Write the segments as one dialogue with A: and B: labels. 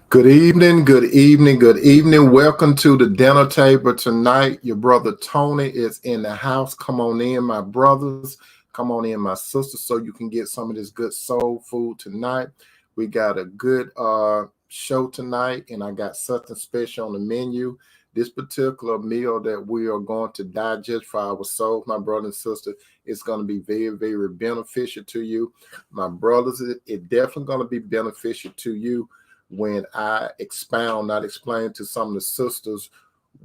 A: Good evening, good evening, good evening. Welcome to the dinner table tonight. Your brother Tony is in the house. Come on in, my brothers. Come on in, my sisters, so you can get some of this good soul food tonight. We got a good show tonight, and I got something special on the menu. This particular meal that we are going to digest for our souls, my brother and sister, is going to be very, very beneficial to you. My brothers, it's definitely going to be beneficial to you when I expound, not explain to some of the sisters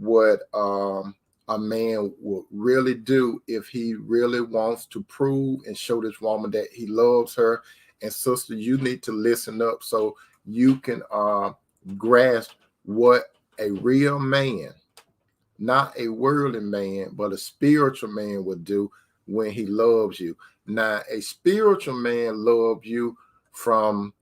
A: what a man will really do if he really wants to prove and show this woman that he loves her. And sister, you need to listen up so you can grasp what a real man, not a worldly man, but a spiritual man would do when he loves you. Now, a spiritual man loves you from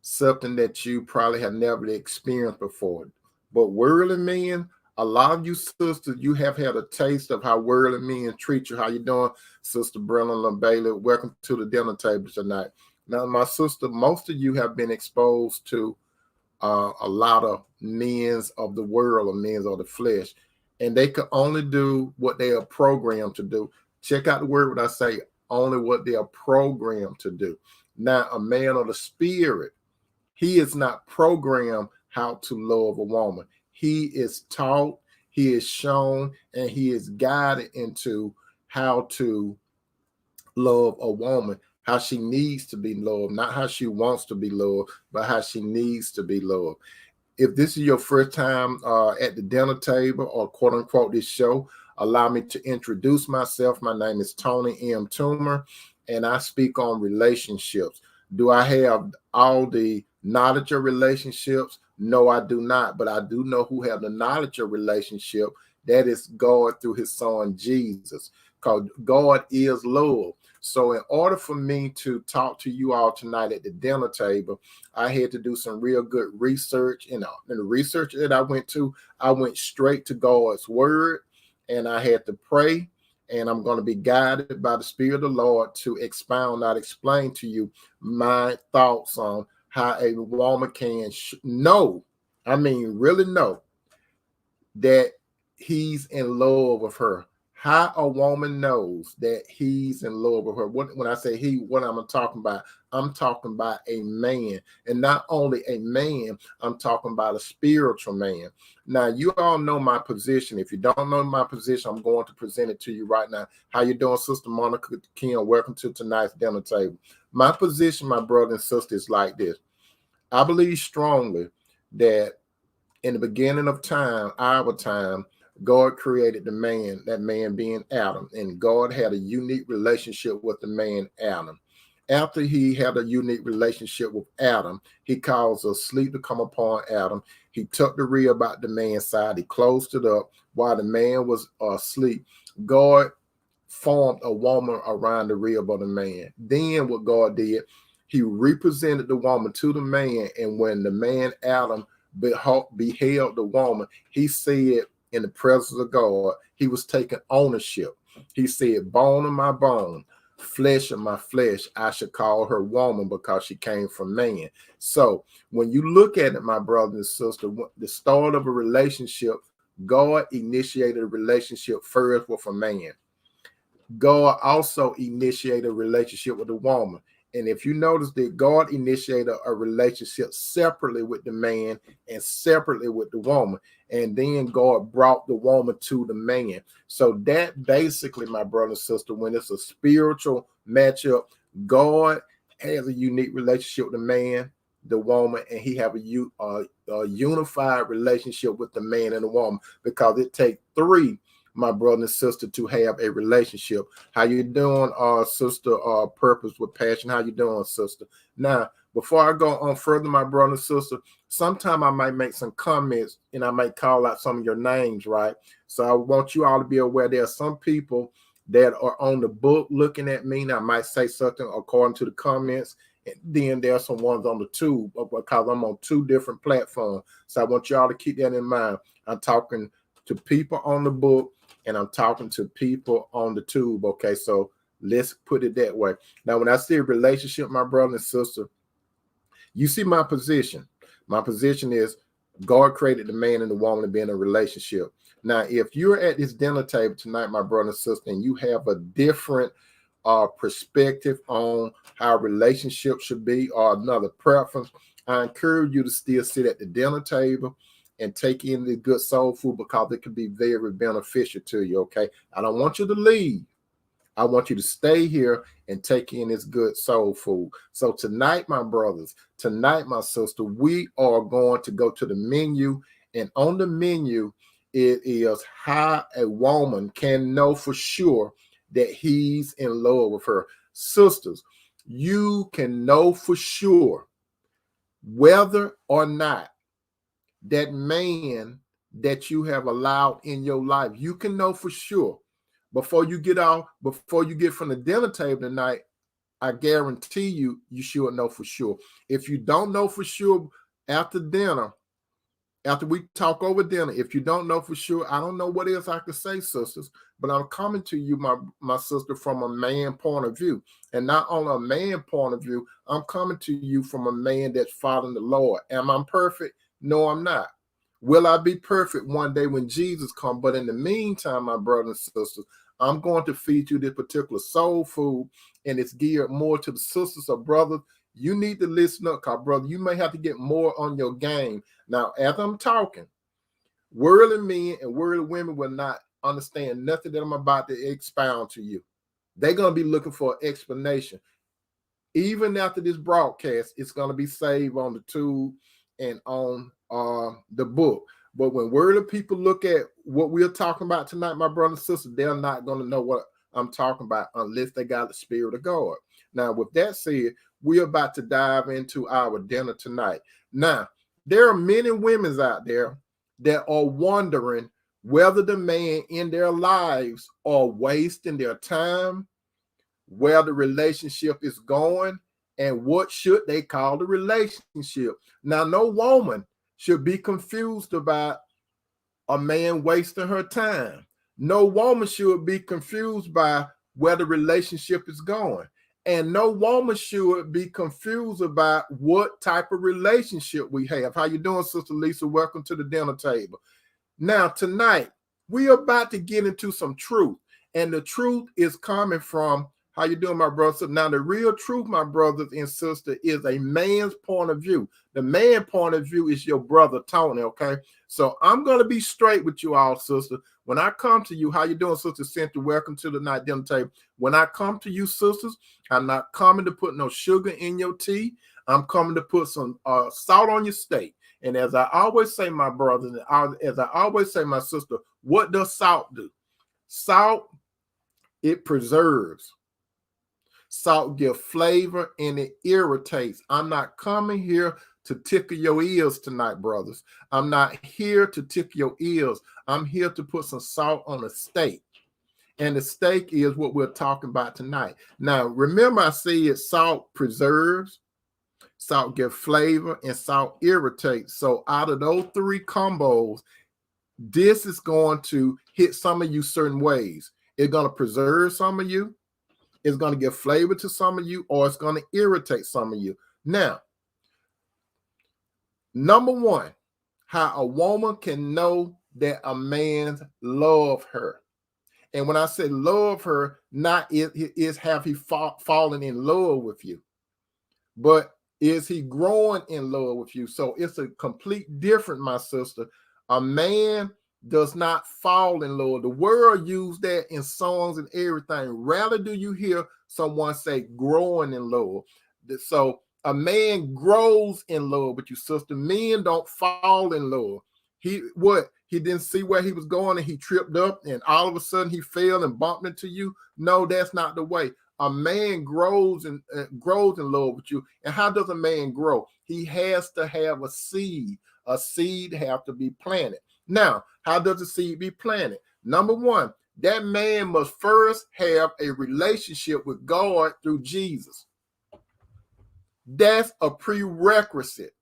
A: something that you probably have never experienced before. But worldly men, a lot of you sisters, you have had a taste of how worldly men treat you. How you doing, Sister Brennan Bailey? Welcome to the dinner table tonight. Now, my sister, most of you have been exposed to a lot of men's of the world or men's of the flesh, and they can only do what they are programmed to do. Check out the word when I say only what they are programmed to do. Now, a man of the spirit, he is not programmed how to love a woman. He is taught, he is shown, and he is guided into how to love a woman, how she needs to be loved, not how she wants to be loved, but how she needs to be loved. If this is your first time at the dinner table or quote unquote this show, allow me to introduce myself. My name is Tony M. Toomer, and I speak on relationships. Do I have all the knowledge of relationships? No, I do not, but I do know who have the knowledge of relationship. That is God through his son Jesus, because God is love. So in order for me to talk to you all tonight at the dinner table, I had to do some real good research. And the research that I went straight to God's word, and I had to pray. And I'm going to be guided by the Spirit of the Lord to expound, not explain to you my thoughts on how a woman can know, I mean, really know that he's in love with her. How a woman knows that he's in love with her. When I say he, what I'm talking about a man. And not only a man, I'm talking about a spiritual man. Now, you all know my position. If you don't know my position, I'm going to present it to you right now. How you doing, Sister Monica King? Welcome to tonight's dinner table. My position, my brother and sister, is like this. I believe strongly that in the beginning of time, our time, God created the man, that man being Adam, and God had a unique relationship with the man Adam. After he had a unique relationship with Adam, he caused a sleep to come upon Adam. He took the rib out the man's side, he closed it up while the man was asleep. God formed a woman around the rib of the man. Then what God did, he represented the woman to the man, and when the man Adam beheld the woman, he said in the presence of God, he was taking ownership. He said, bone of my bone, flesh of my flesh, I should call her woman because she came from man. So when you look at it, my brother and sister, the start of a relationship, God initiated a relationship first with a man. God also initiated a relationship with the woman. And if you notice that God initiated a relationship separately with the man and separately with the woman, and then God brought the woman to the man. So that basically, my brother and sister, when it's a spiritual matchup, God has a unique relationship with the man, the woman, and he have a unified relationship with the man and the woman, because it takes three, my brother and sister, to have a relationship. How you doing, sister? Purpose with passion. How you doing, sister? Now, before I go on further, my brother and sister, sometime I might make some comments and I might call out some of your names, right? So I want you all to be aware there are some people that are on the book looking at me. Now, I might say something according to the comments, and then there are some ones on the tube because I'm on two different platforms. So I want y'all to keep that in mind. I'm talking to people on the book, and I'm talking to people on the tube. Okay, so let's put it that way. Now, when I say relationship, my brother and sister, you see my position. My position is God created the man and the woman to be in a relationship. Now, if you're at this dinner table tonight, my brother and sister, and you have a different perspective on how relationships should be or another preference, I encourage you to still sit at the dinner table and take in the good soul food, because it can be very beneficial to you, okay? I don't want you to leave. I want you to stay here and take in this good soul food. So tonight, my brothers, tonight, my sister, we are going to go to the menu, and on the menu, it is how a woman can know for sure that he's in love with her. Sisters, you can know for sure whether or not that man that you have allowed in your life, you can know for sure before you get from the dinner table tonight. I guarantee you, you should know for sure. If you don't know for sure after dinner, after we talk over dinner, if you don't know for sure, I don't know what else I could say, sisters, but I'm coming to you, my sister, from a man point of view. And not only a man point of view, I'm coming to you from a man that's following the Lord. Am I perfect? No, I'm not. Will I be perfect one day when Jesus comes? But in the meantime, my brothers and sisters, I'm going to feed you this particular soul food, and it's geared more to the sisters or brothers. You need to listen up, because, brother, you may have to get more on your game. Now, as I'm talking, worldly men and worldly women will not understand nothing that I'm about to expound to you. They're going to be looking for an explanation. Even after this broadcast, it's going to be saved on the tube and on the book. But when worldly people look at what we're talking about tonight, my brother and sister, they're not going to know what I'm talking about unless they got the Spirit of God. Now, with that said, we're about to dive into our dinner tonight. Now, there are many women out there that are wondering whether the man in their lives are wasting their time, where the relationship is going, and what should they call the relationship. Now, no woman should be confused about a man wasting her time. No woman should be confused by where the relationship is going. And no woman should be confused about what type of relationship we have. How you doing, Sister Lisa? Welcome to the dinner table. Now, tonight, we're about to get into some truth. And the truth is coming from, how you doing, my brother? Now, the real truth, my brothers and sisters, is a man's point of view. The man point of view is your brother, Tony, okay? So I'm going to be straight with you all, sister. When I come to you, how you doing, Sister Cynthia? Welcome to the night dinner table. When I come to you, sisters, I'm not coming to put no sugar in your tea. I'm coming to put some salt on your steak. And as I always say, my brothers, as I always say, my sister, what does salt do? Salt, it preserves. Salt gives flavor and it irritates. I'm not coming here to tickle your ears tonight, brothers. I'm not here to tickle your ears. I'm here to put some salt on a steak. And the steak is what we're talking about tonight. Now, remember I said salt preserves, salt gives flavor, and salt irritates. So out of those three combos, this is going to hit some of you certain ways. It's going to preserve some of you, it's going to give flavor to some of you, or it's going to irritate some of you. Now, number one, how a woman can know that a man loves her. And when I say love her, not is have he fallen in love with you, but is he growing in love with you? So it's a complete different, my sister. A man does not fall in love. The world use that in songs and everything. Rarely do you hear someone say growing in love. So a man grows in love with you, sister. Men don't fall in love. He didn't see where he was going and he tripped up and all of a sudden he fell and bumped into you. No, that's not the way. A man grows in love with you. And how does a man grow? He has to have a seed. A seed have to be planted. Now, how does a seed be planted? Number one, that man must first have a relationship with God through Jesus. That's a prerequisite.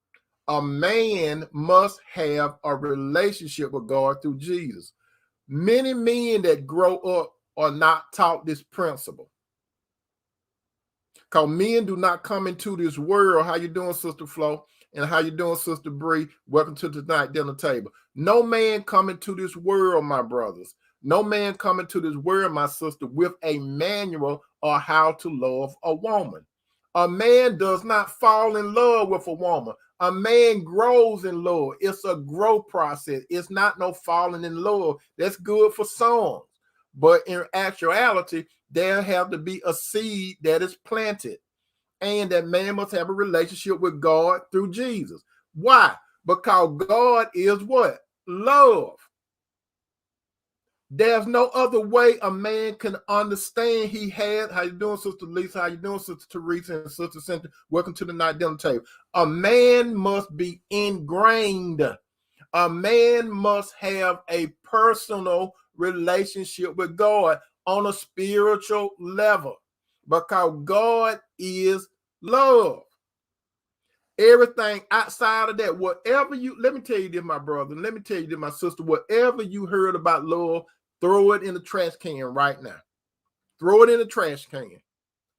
A: A man must have a relationship with God through Jesus. Many men that grow up are not taught this principle. Because men do not come into this world. How you doing, Sister Flo? And how you doing, Sister Bree? Welcome to tonight dinner table. No man coming to this world, my brothers. No man coming to this world, my sister, with a manual on how to love a woman. A man does not fall in love with a woman. A man grows in love. It's a growth process. It's not no falling in love. That's good for songs. But in actuality, there have to be a seed that is planted. And that man must have a relationship with God through Jesus. Why? Because God is what? Love. There's no other way a man can understand he had. How you doing, Sister Lisa? How you doing, Sister Teresa and Sister Cynthia? Welcome to the night dinner table. A man must be ingrained. A man must have a personal relationship with God on a spiritual level, because God is love. Everything outside of that, whatever you, let me tell you this, my brother, let me tell you this, my sister, whatever you heard about love, throw it in the trash can right now. Throw it in the trash can.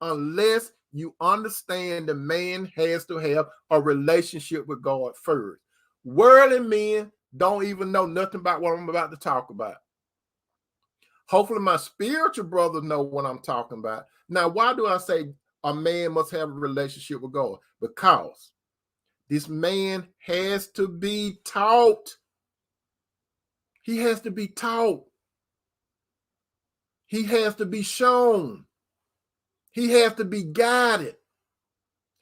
A: Unless you understand the man has to have a relationship with God first. Worldly men don't even know nothing about what I'm about to talk about. Hopefully my spiritual brothers know what I'm talking about. Now, why do I say a man must have a relationship with God? Because this man has to be taught. He has to be taught. He has to be shown. He has to be guided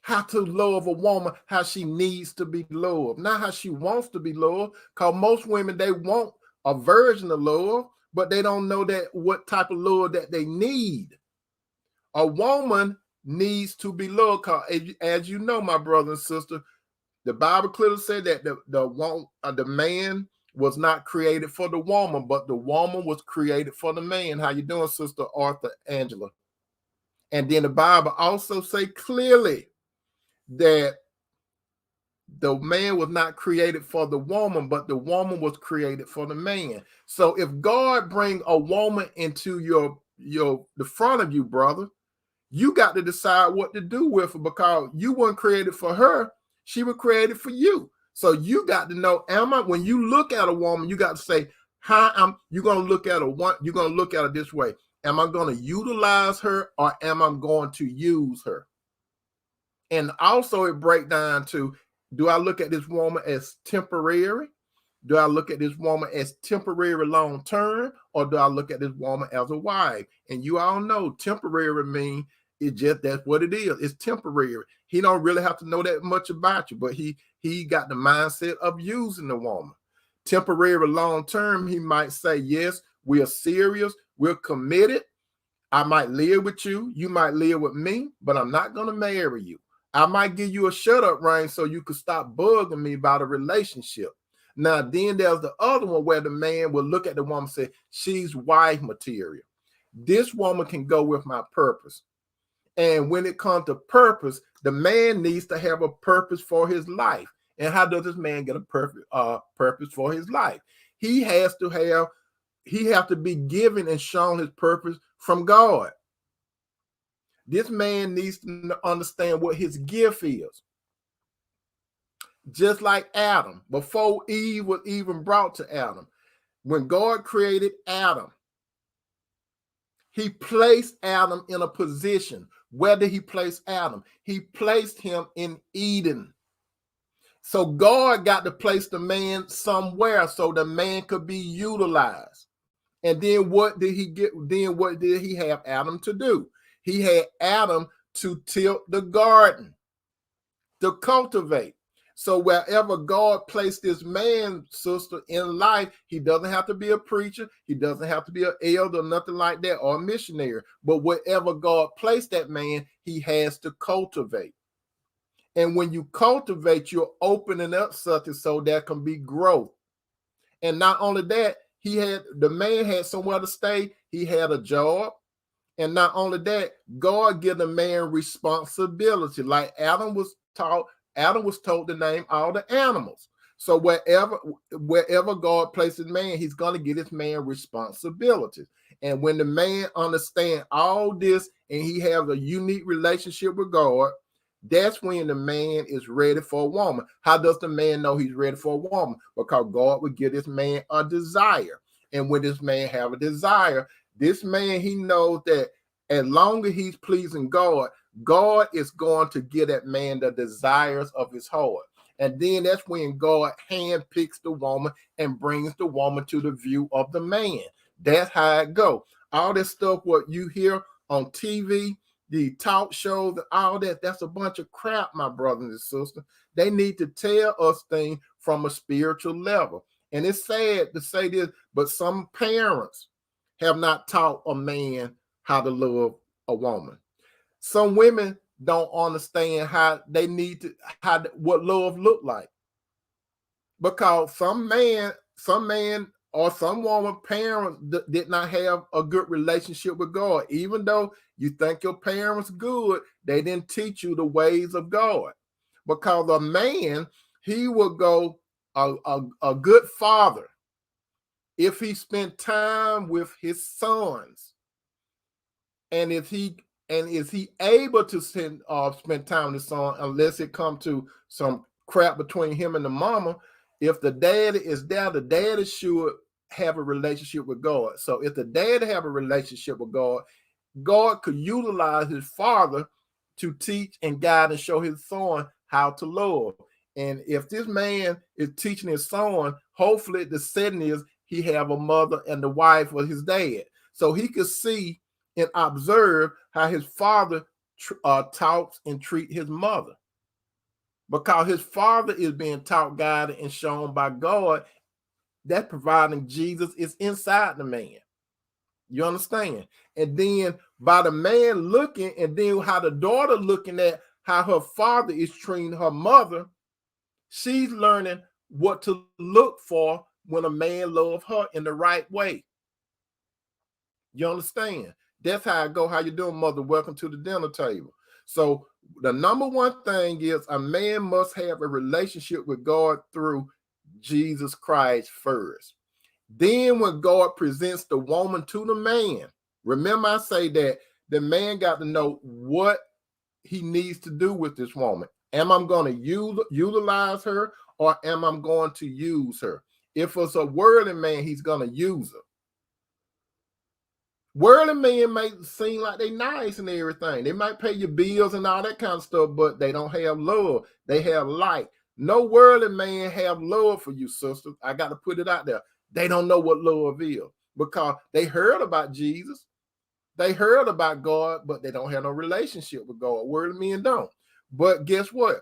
A: how to love a woman, how she needs to be loved, not how she wants to be loved. Because most women, they want a version of love, but they don't know that what type of love that they need. A woman needs to be loved. Because as you know, my brother and sister, the Bible clearly said that the man was not created for the woman, but the woman was created for the man. How you doing, Sister Arthur Angela? And then the Bible also say clearly that the man was not created for the woman, but the woman was created for the man. So if God bring a woman into the front of you, brother, you got to decide what to do with her, because you weren't created for her. She was created for you. So you got to know, when you look at a woman, you got to say, you're going to look at you're going to look at her this way. Am I going to utilize her, or am I going to use her? And also it breaks down to, do I look at this woman as temporary? Do I look at this woman as temporary long term, or do I look at this woman as a wife? And you all know temporary means it's just, that's what it is. It's temporary. He don't really have to know that much about you, but he got the mindset of using the woman. Temporary long term, he might say, yes, we're serious, we're committed. I might live with you, you might live with me, but I'm not going to marry you. I might give you a shut up ring so you could stop bugging me about a relationship. Now, then there's the other one where the man will look at the woman and say, she's wife material. This woman can go with my purpose. And when it comes to purpose, the man needs to have a purpose for his life. And how does this man get a purpose for his life? He has to be given and shown his purpose from God. This man needs to understand what his gift is. Just like Adam, before Eve was even brought to Adam, when God created Adam, he placed Adam in a position. Where did he place Adam? He placed him in Eden. So God got to place the man somewhere so the man could be utilized. And then what did he get? Then what did he have Adam to do? He had Adam to till the garden, to cultivate. So wherever God placed this man, sister, in life, he doesn't have to be a preacher. He doesn't have to be an elder or nothing like that, or a missionary. But wherever God placed that man, he has to cultivate. And when you cultivate, you're opening up something so there can be growth. And not only that, the man had somewhere to stay. He had a job. And not only that, God gave the man responsibility. Like Adam was told to name all the animals. So wherever God places man, he's going to give this man responsibilities. And when the man understands all this and he has a unique relationship with God, That's when the man is ready for a woman. How does the man know he's ready for a woman? Because God would give this man a desire. And when this man have a desire, this man, he knows that as long as he's pleasing God, God is going to give that man the desires of his heart. And then that's when God handpicks the woman and brings the woman to the view of the man. That's how it goes. All this stuff, what you hear on TV, the talk shows, all that, that's a bunch of crap, my brothers and sisters. They need to tell us things from a spiritual level. And it's sad to say this, but some parents have not taught a man how to love a woman. Some women don't understand how they need to, what love look like. Because some man or some woman parents did not have a good relationship with God. Even though you think your parents good, they didn't teach you the ways of God. Because a man, he will go a good father if he spent time with his sons, and is he able to spend time with his son, unless it come to some crap between him and the mama. If the daddy is there, the daddy should have a relationship with God. So if the daddy have a relationship with God, God could utilize his father to teach and guide and show his son how to love. And if this man is teaching his son, hopefully the setting is he have a mother and the wife was his dad. So he could see and observe how his father talks and treat his mother. Because his father is being taught, guided, and shown by God, that providing Jesus is inside the man. You understand? And then by the man looking, and then how the daughter looking at how her father is treating her mother, she's learning what to look for when a man loves her in the right way. You understand? That's how I go. How you doing, mother? Welcome to the dinner table. So the number one thing is a man must have a relationship with God through Jesus Christ first. Then when God presents the woman to the man, remember I say that the man got to know what he needs to do with this woman. Am I going to utilize her, or am I going to use her? If it's a worldly man, he's going to use her. Worldly men might seem like they nice and everything. They might pay your bills and all that kind of stuff, but they don't have love. They have light. No worldly man have love for you, sister. I got to put it out there. They don't know what love is because they heard about Jesus. They heard about God, but they don't have no relationship with God. Worldly men don't. But guess what?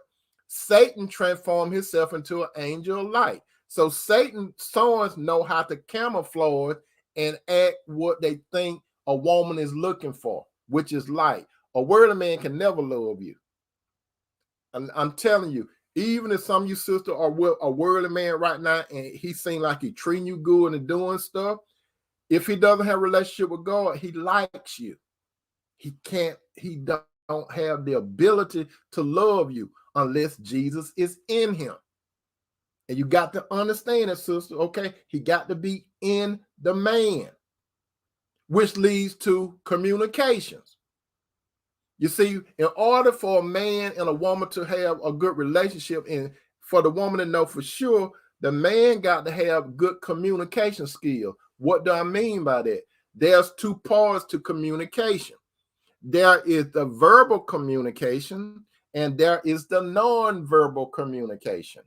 A: Satan transformed himself into an angel of light. So Satan's sons know how to camouflage and act what they think a woman is looking for, which is light. A worldly man can never love you. And I'm telling you, even if some of you sisters are with a worldly man right now and he seems like he treating you good and doing stuff, if he doesn't have a relationship with God, he likes you. He don't have the ability to love you unless Jesus is in him. And you got to understand it, sister, okay? He got to be in the man, which leads to communications. You see, in order for a man and a woman to have a good relationship, and for the woman to know for sure, the man got to have good communication skill. What do I mean by that? There's two parts to communication. There is the verbal communication, and there is the non-verbal communication.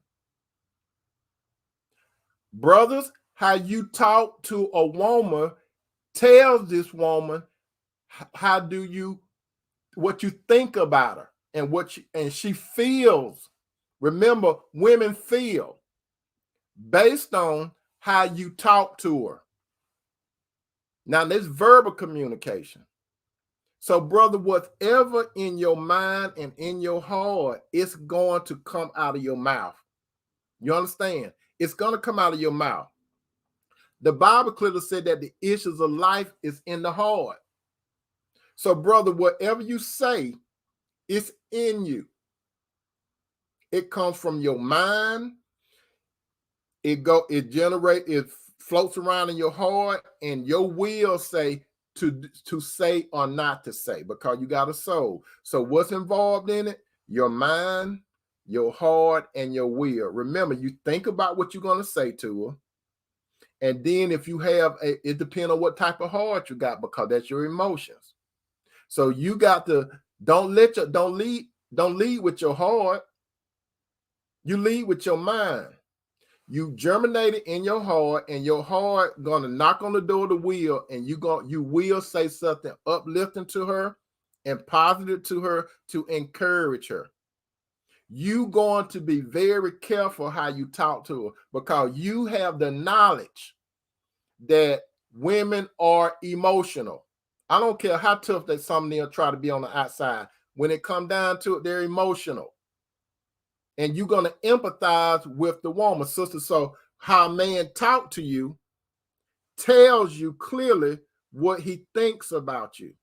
A: Brothers, how you talk to a woman tells this woman what you think about her and she feels. Remember, women feel based on how you talk to her. Now, there's verbal communication. So, brother, whatever in your mind and in your heart, it's going to come out of your mouth. You understand? It's going to come out of your mouth. The Bible clearly said that the issues of life is in the heart. So, brother, whatever you say, it's in you. It comes from your mind. It floats around in your heart, and your will say to say or not to say, because you got a soul. So what's involved in it? your mind, your heart, and your will. Remember, you think about what you're going to say to her. And then if you have it depends on what type of heart you got, because that's your emotions. So you got to don't lead with your heart. You lead with your mind. You germinate it in your heart, and your heart gonna knock on the door of the will, and you will say something uplifting to her and positive to her to encourage her. You going to be very careful how you talk to her, because you have the knowledge that women are emotional. I don't care how tough that some of them try to be on the outside. When it come down to it, they're emotional. And you're going to empathize with the woman, sister. So how a man talk to you tells you clearly what he thinks about you.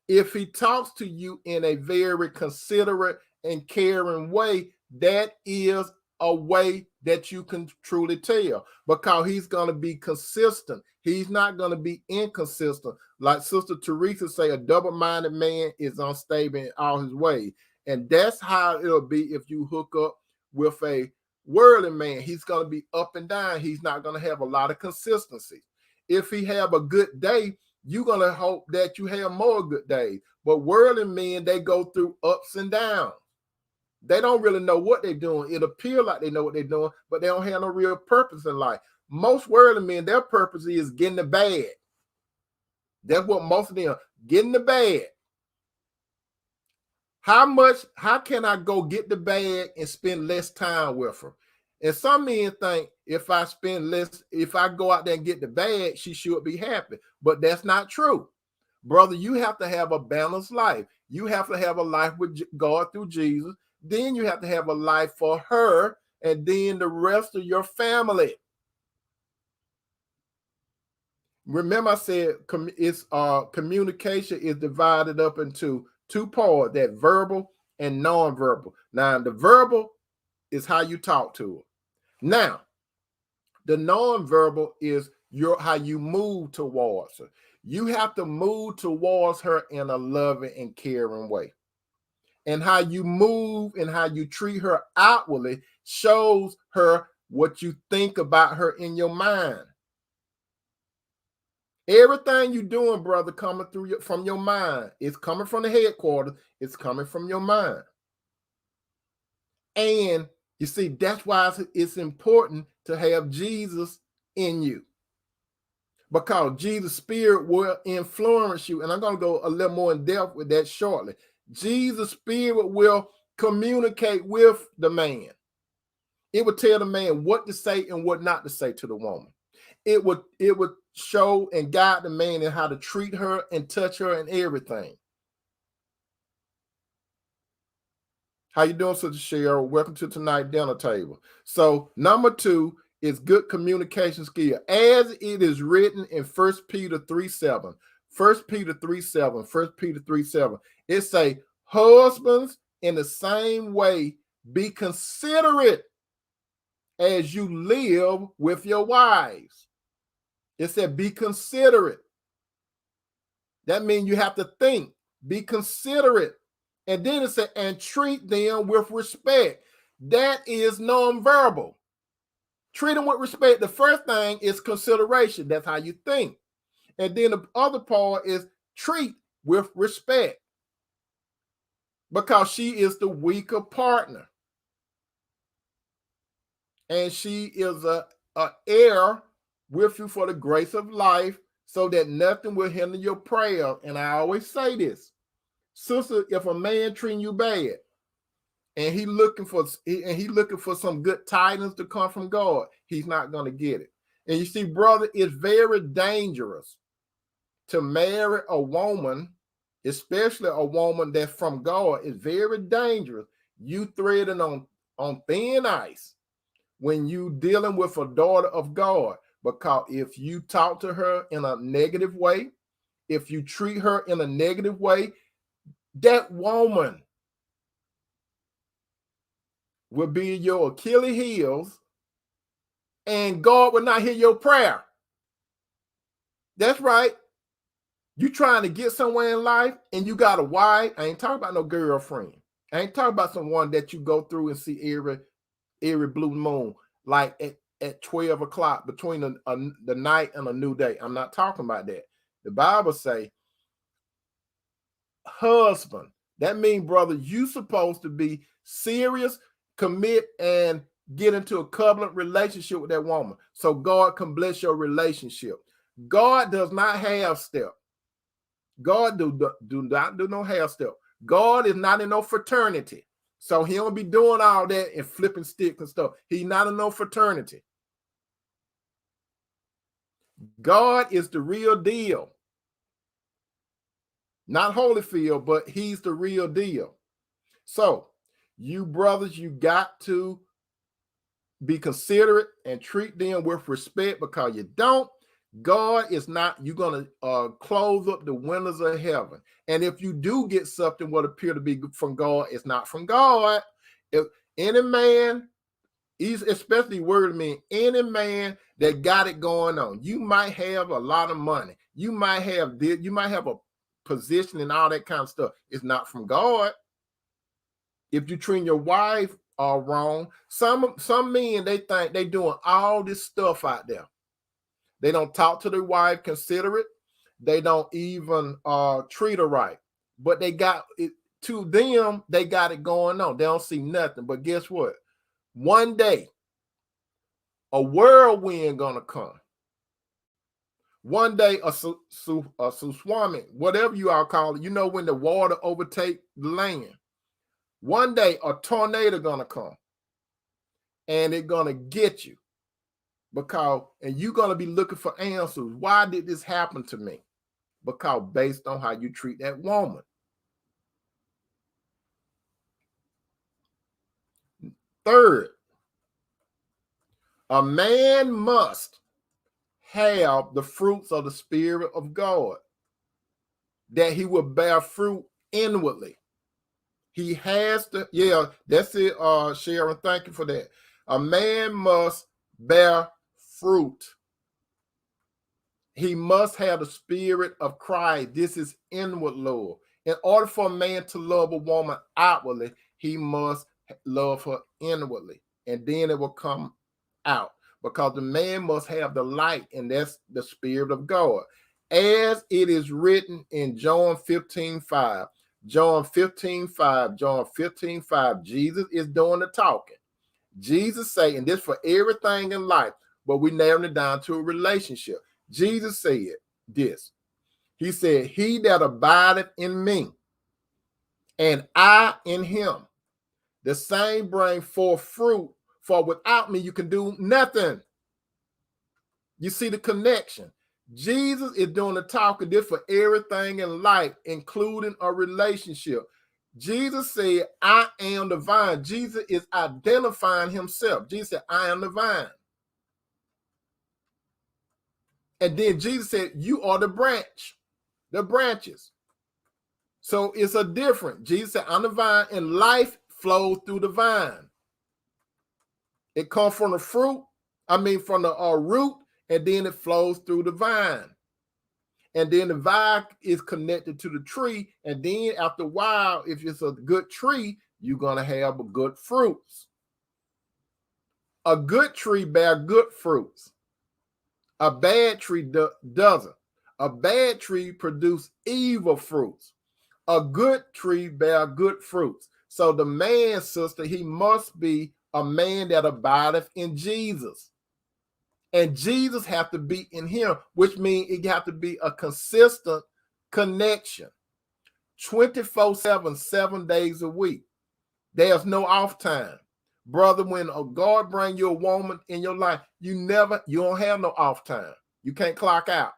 A: If he talks to you in a very considerate and caring way, that is a way that you can truly tell, because he's going to be consistent. He's not going to be inconsistent. Like Sister Teresa say, a double-minded man is unstable in all his ways. And that's how it'll be if you hook up with a worldly man. He's going to be up and down. He's not going to have a lot of consistency. If he have a good day, you're going to hope that you have more good days. But worldly men, they go through ups and downs. They don't really know what they're doing. It appears like they know what they're doing, but they don't have no real purpose in life. Most worldly men, their purpose is getting the bag. That's what most of them, getting the bag. How can I go get the bag and spend less time with her? And some men think if I go out there and get the bag, she should be happy. But that's not true. Brother, you have to have a balanced life. You have to have a life with God through Jesus. Then you have to have a life for her, and then the rest of your family. Remember, I said communication is divided up into two parts: that verbal and nonverbal. Now, the verbal is how you talk to her. Now, the nonverbal is how you move towards her. You have to move towards her in a loving and caring way. And how you move and how you treat her outwardly shows her what you think about her in your mind. Everything you're doing, brother, coming through from your mind. It's coming from the headquarters. It's coming from your mind. And you see, that's why it's important to have Jesus in you, because Jesus' spirit will influence you. And I'm going to go a little more in depth with that shortly. Jesus' spirit will communicate with the man. It would tell the man what to say and what not to say to the woman. It would show and guide the man in how to treat her and touch her and everything. How you doing, Sister Cheryl? Welcome to tonight's dinner table. So number 2 is good communication skill, as it is written in 1 Peter 3:7. 1 Peter 3:7. 1 Peter 3:7. It say, husbands, in the same way, be considerate as you live with your wives. It said, be considerate. That means you have to think, be considerate. And then it said, and treat them with respect. That is nonverbal. Treat them with respect. The first thing is consideration. That's how you think. And then the other part is treat with respect, because she is the weaker partner. And she is a heir with you for the grace of life, so that nothing will hinder your prayer. And I always say this, sister, if a man treating you bad and he looking for some good tidings to come from God, he's not going to get it. And you see, brother, it's very dangerous to marry a woman, especially a woman that's from God. It's very dangerous. You threading on thin ice when you dealing with a daughter of God, because if you talk to her in a negative way, if you treat her in a negative way, that woman will be your Achilles heels, and God will not hear your prayer. That's right. You trying to get somewhere in life and you got a wife. I ain't talking about no girlfriend. I ain't talking about someone that you go through and see every blue moon, like at 12 o'clock between the night and a new day. I'm not talking about that. The Bible say, husband. That means, brother, you supposed to be serious, commit, and get into a covenant relationship with that woman so God can bless your relationship. God does not half step. God do not do no half step. God is not in no fraternity. So he don't be doing all that and flipping sticks and stuff. He's not in no fraternity. God is the real deal. Not Holyfield, but he's the real deal. So you brothers, you got to be considerate and treat them with respect, because you don't, God is not, you're going to close up the windows of heaven. And if you do get something what appear to be from God, it's not from God. If any man, he's especially word to me, any man that got it going on, you might have a lot of money, you might have a position and all that kind of stuff. It's not from God. If you treat your wife wrong, some men, they think they doing all this stuff out there. They don't talk to their wife considerate. They don't even treat her right. But they got it, to them, they got it going on. They don't see nothing. But guess what? One day, a whirlwind gonna come. One day, a tsunami, whatever you all call it, you know, when the water overtake the land. One day, a tornado gonna come, and it's gonna get you, and you're gonna be looking for answers. Why did this happen to me? Because based on how you treat that woman. Third, a man must have the fruits of the Spirit of God, that he will bear fruit inwardly. He has to, yeah, that's it, Sharon. Thank you for that. A man must bear fruit. He must have the Spirit of Christ. This is inward love. In order for a man to love a woman outwardly, he must love her inwardly, and then it will come out, because the man must have the light, and that's the Spirit of God. As it is written in John 15:5. John 15:5. John 15:5. Jesus is doing the talking. Jesus saying this for everything in life, but we narrowing it down to a relationship. Jesus said this. He said, he that abideth in me, and I in him, the same bring forth fruit, for without me you can do nothing. You see the connection. Jesus is doing the talking this for everything in life, including a relationship. Jesus said, I am the vine. Jesus is identifying himself. Jesus said, I am the vine. And then Jesus said, you are the branch, the branches. So it's a different. Jesus said, I'm the vine, and life flows through the vine. It comes from the fruit, from the root, and then it flows through the vine. And then the vine is connected to the tree. And then after a while, if it's a good tree, you're going to have good fruits. A good tree bears good fruits. A bad tree doesn't. A bad tree produces evil fruits. A good tree bears good fruits. So the man, sister, he must be a man that abideth in Jesus. And Jesus have to be in him, which means it have to be a consistent connection. 24/7, 7 days a week. There's no off time. Brother, when a God bring you a woman in your life, you don't have no off time. You can't clock out.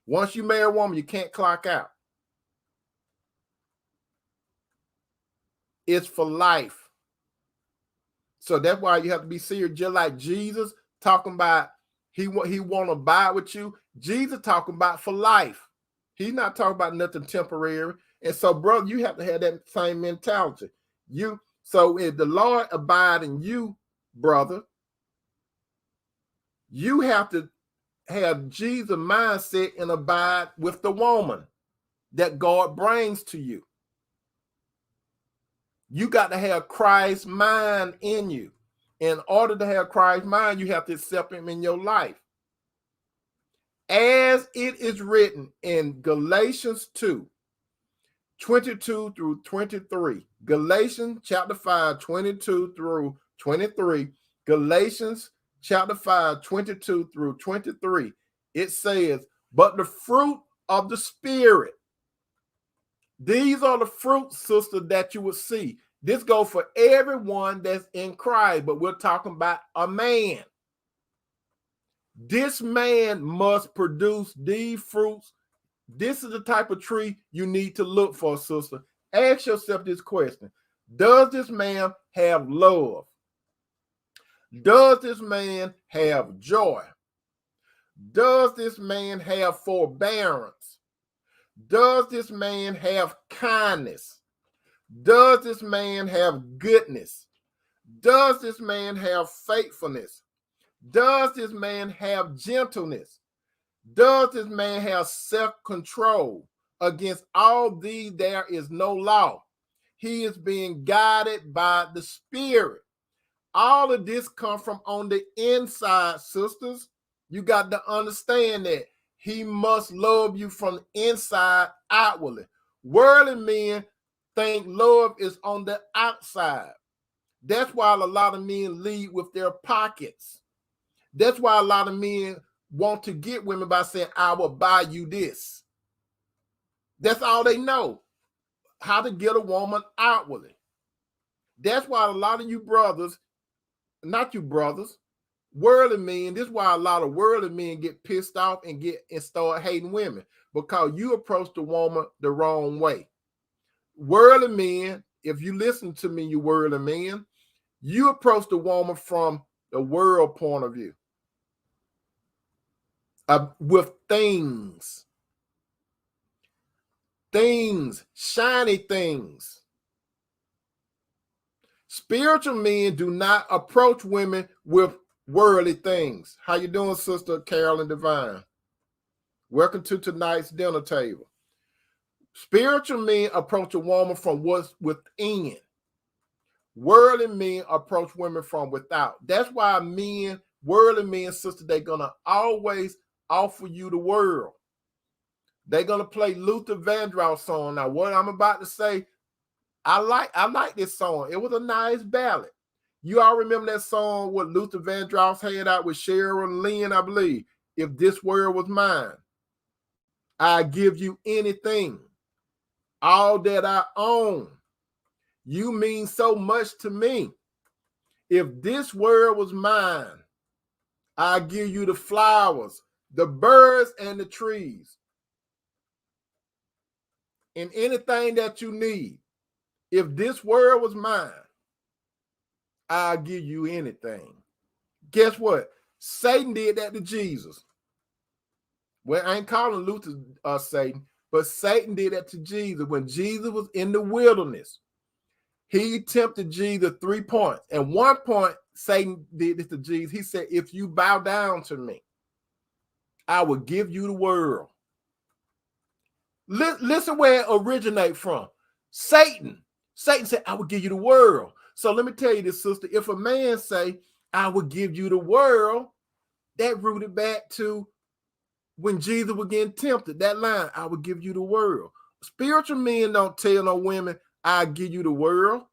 A: Once you marry a woman, you can't clock out. It's for life. So that's why you have to be serious. Just like Jesus talking about he want to abide with you. Jesus talking about for life. He's not talking about nothing temporary. And so, brother, you have to have that same mentality. So if the Lord abide in you, brother, you have to have Jesus' mindset and abide with the woman that God brings to you. You got to have Christ's mind in you. In order to have Christ's mind, you have to accept him in your life. As it is written in Galatians 2:22 through 23. Galatians chapter 5, 22 through 23. Galatians chapter 5, 22 through 23. It says, but the fruit of the Spirit. These are the fruits, sister, that you will see. This goes for everyone that's in Christ, but we're talking about a man. This man must produce these fruits. This is the type of tree you need to look for, sister. Ask yourself this question. Does this man have love? Does this man have joy? Does this man have forbearance? Does this man have kindness? Does this man have goodness? Does this man have faithfulness? Does this man have gentleness? Does this man have self-control? Against all these there is no law. He is being guided by the Spirit. All of this comes from on the inside, sisters. You got to understand that he must love you from inside outwardly. Worldly men think love is on the outside. That's why a lot of men lead with their pockets. That's why a lot of men want to get women by saying, I will buy you this. That's all they know, how to get a woman outwardly. That's why a lot of you brothers, not you brothers, worldly men, this is why a lot of worldly men get pissed off and start hating women, because you approach the woman the wrong way. Worldly men, if you listen to me, you worldly men, you approach the woman from the world point of view. With things, shiny things. Spiritual men do not approach women with worldly things. How you doing, Sister Carolyn Divine? Welcome to tonight's dinner table. Spiritual men approach a woman from what's within. Worldly men approach women from without. That's why men, worldly men, sister, they're going to always offer you the world. They're going to play Luther Vandross song. Now, what I'm about to say, I like this song. It was a nice ballad. You all remember that song what Luther Vandross had out with Cheryl Lynn, I believe. If this world was mine, I give you anything, all that I own. You mean so much to me. If this world was mine, I give you the flowers, the birds, and the trees, and anything that you need. If this world was mine, I'll give you anything. Guess what? Satan did that to Jesus. Well, I ain't calling Luther Satan, but Satan did that to Jesus. When Jesus was in the wilderness, he tempted Jesus 3 points. And 1 point, Satan did this to Jesus. He said, if you bow down to me, I will give you the world. Listen where it originates from. Satan. Satan said, I will give you the world. So let me tell you this, sister. If a man say, I will give you the world, that rooted back to when Jesus was getting tempted. That line, I will give you the world. Spiritual men don't tell no women, I'll give you the world.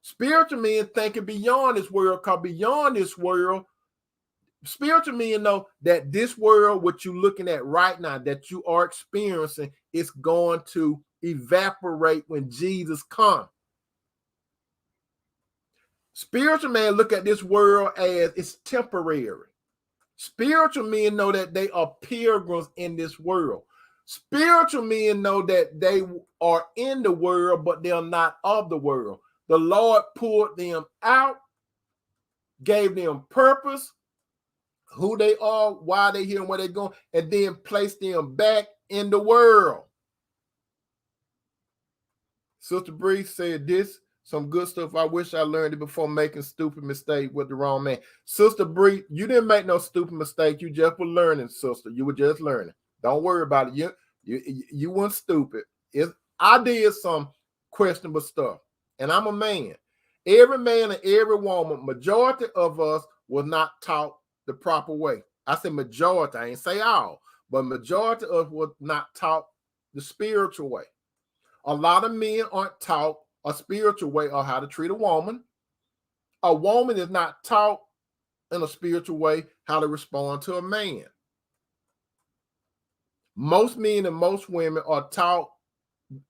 A: Spiritual men thinking beyond this world, because beyond this world, spiritual men know that this world, what you're looking at right now, that you are experiencing, is going to evaporate when Jesus comes. Spiritual men look at this world as it's temporary. Spiritual men know that they are pilgrims in this world. Spiritual men know that they are in the world, but they are not of the world. The Lord pulled them out, gave them purpose, who they are, why they're here, and where they're going, and then placed them back in the world. Sister Bree said this, some good stuff. I wish I learned it before making stupid mistake with the wrong man. Sister Bree, you didn't make no stupid mistake. You just were learning, sister. You were just learning. Don't worry about it. You weren't stupid. I did some questionable stuff, and I'm a man. Every man and every woman, majority of us was not taught the proper way. I say majority, I ain't say all, but majority of us was not taught the spiritual way. A lot of men aren't taught a spiritual way of how to treat a woman. A woman is not taught in a spiritual way how to respond to a man. Most men and most women are taught.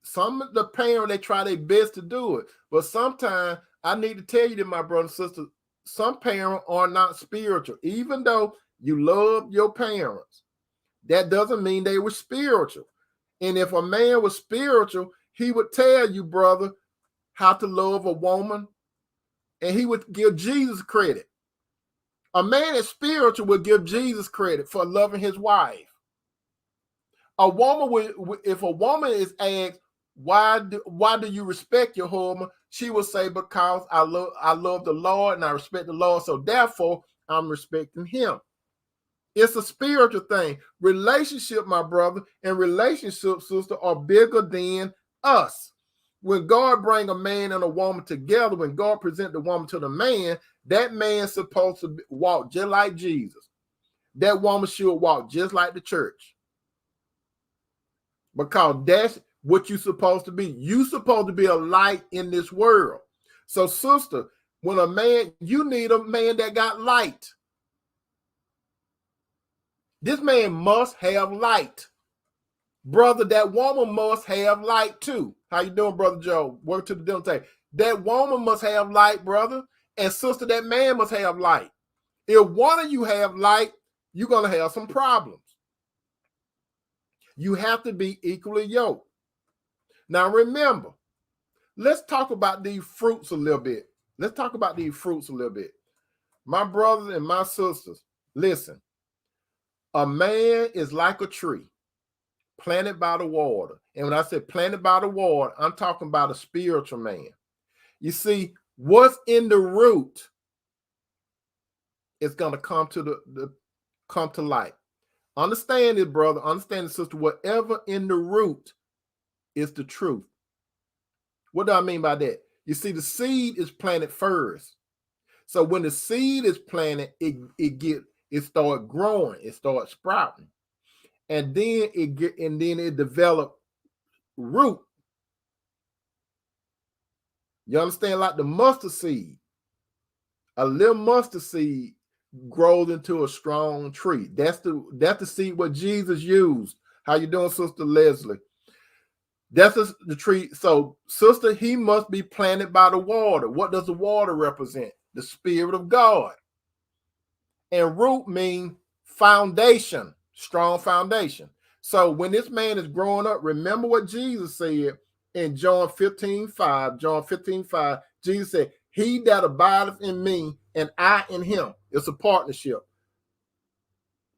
A: Some of the parents, they try their best to do it, but sometimes I need to tell you that, my brother and sister, some parents are not spiritual. Even though you love your parents, that doesn't mean they were spiritual. And if a man was spiritual, he would tell you, brother, how to love a woman, and he would give Jesus credit. A man that's spiritual will give Jesus credit for loving his wife. A woman would, if a woman is asked, why do you respect your husband? She will say, because I love the Lord and I respect the Lord, so therefore I'm respecting him. It's a spiritual thing. Relationship, my brother, and relationship, sister, are bigger than us. When God bring a man and a woman together, when God present the woman to the man, that man's supposed to walk just like Jesus. That woman should walk just like the church. Because that's what you're supposed to be. You're supposed to be a light in this world. So, sister, when a man, you need a man that got light. This man must have light. Brother, that woman must have light too. How you doing, Brother Joe? Work to the dinner table. That woman must have light, brother. And sister, that man must have light. If one of you have light, you're going to have some problems. You have to be equally yoked. Now remember, let's talk about these fruits a little bit. My brothers and my sisters, listen. A man is like a tree planted by the water. And when I say planted by the water, I'm talking about a spiritual man. You see, what's in the root is going to come to light. Understand it, brother. Understand it, sister. Whatever in the root is the truth. What do I mean by that? You see, the seed is planted first. So when the seed is planted, it starts growing, it starts sprouting, and then it develops root. You understand? Like the mustard seed, a little mustard seed grows into a strong tree. That's the seed what Jesus used. How you doing, Sister Leslie? That's the tree. So, sister, he must be planted by the water. What does the water represent? The Spirit of God. And root means foundation, strong foundation. So when this man is growing up, remember what Jesus said in John 15:5. John 15:5, Jesus said, he that abideth in me and I in him. It's a partnership.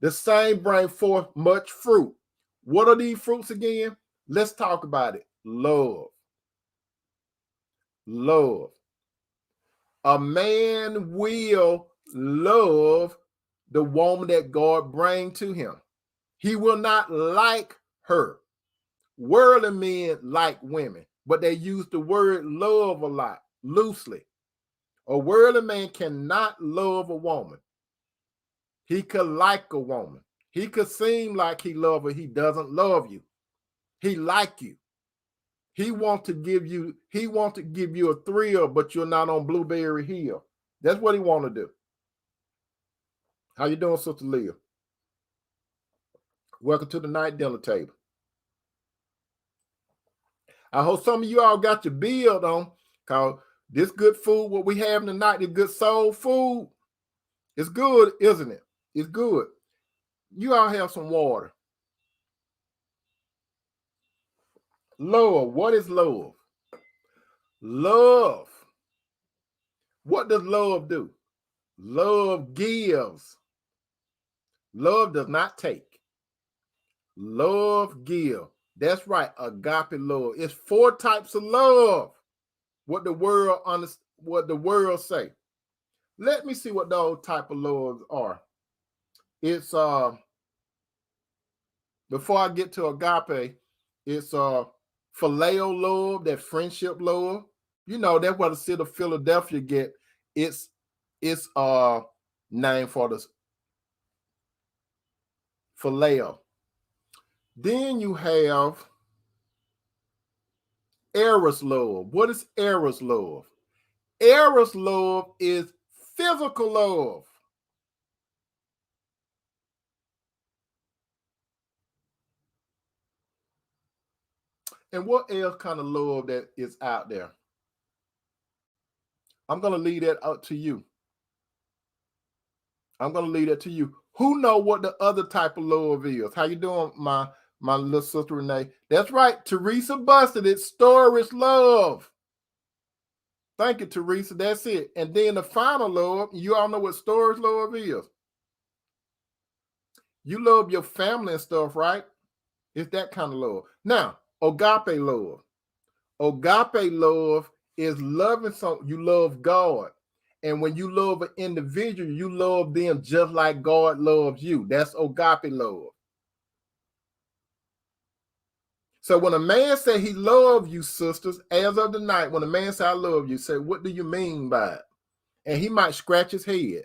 A: The same bring forth much fruit. What are these fruits again? Let's talk about it. Love. Love. A man will love the woman that God bring to him. He will not like her. Worldly men like women, but they use the word love a lot, loosely. A worldly man cannot love a woman. He could like a woman. He could seem like he loves her. He doesn't love you. He like you. He want to give you a thrill, but you're not on Blueberry Hill. That's what he want to do. How you doing, Sister Leah? Welcome to the night dinner table. I hope some of you all got your build on, because this good food, what we having tonight, the good soul food, it's good, isn't it? It's good. You all have some water. Love. What is love? Love. What does love do? Love gives. Love does not take. Love give. That's right. Agape love. It's 4 types of love. What the world say. Let me see what those type of loves are. It's before I get to agape, it's phileo love, that friendship love. You know, that's where the city of Philadelphia get its name for the phileo. Then you have eros love. What is eros love? Eros love is physical love. And what else kind of love that is out there? I'm going to leave that up to you. I'm going to leave that to you. Who know what the other type of love is? How you doing, my little sister Renee? That's right. Teresa busted it. Storage love. Thank you, Teresa. That's it. And then the final love, you all know what storage love is. You love your family and stuff, right? It's that kind of love. Now, agape love. Agape love is loving something. You love God. And when you love an individual, you love them just like God loves you. That's agape love. So when a man say he loves you, sisters, as of the night, when a man say I love you, say, what do you mean by it? And he might scratch his head.